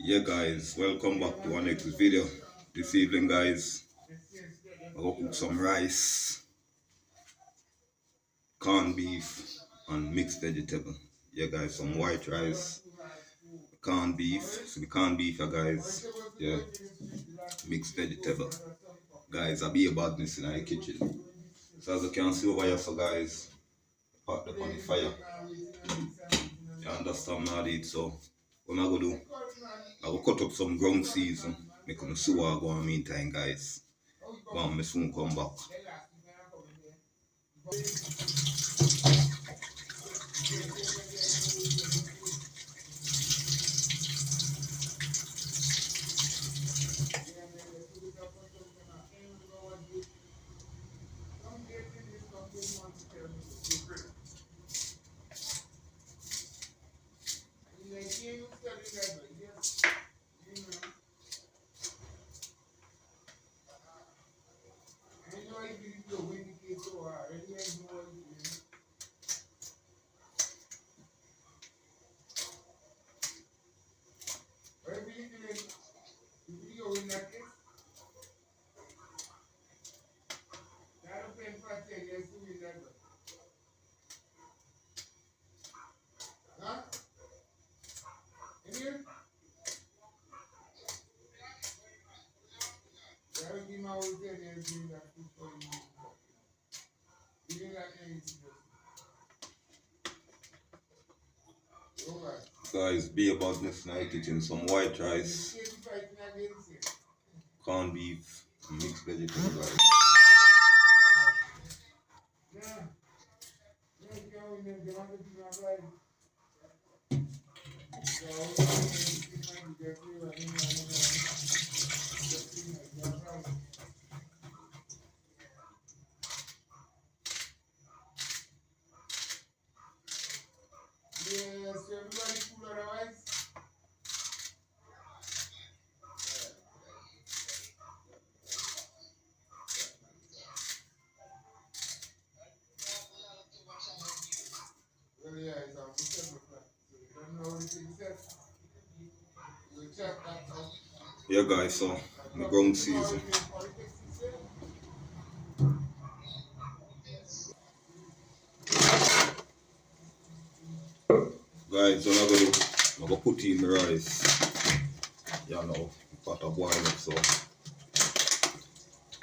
Yeah guys, welcome back to our next video. This evening guys, I will cook some rice, corned beef and mixed vegetable. Yeah guys, some white rice, corned beef, so the corned beef guys, yeah, mixed vegetable. Guys, I be a badness in the kitchen. So as you can see over here, so guys, pot up on the fire. You understand now it, so what I'm gonna do, I will cut up some ground season, make them see what I go on meantime guys. But I soon come back. Guys, be about this night kitchen, some white rice, corned beef, and mixed vegetable rice. Yeah guys, so the ground season. Guys, what I'm gonna put in the rice. Yeah, now pot of boil up, so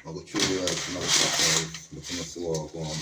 I'm gonna chew the rice in the pot of rice. Looking to see what I go on.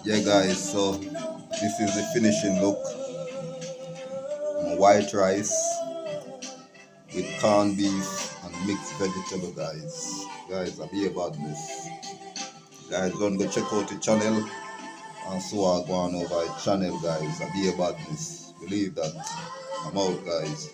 Yeah, guys, so this is the finishing look. White rice with corned beef and mixed vegetable, guys. Guys, I be about this. Guys, don't go check out the channel and so I go on over the channel, guys. I be about this. Believe that. I'm out, guys.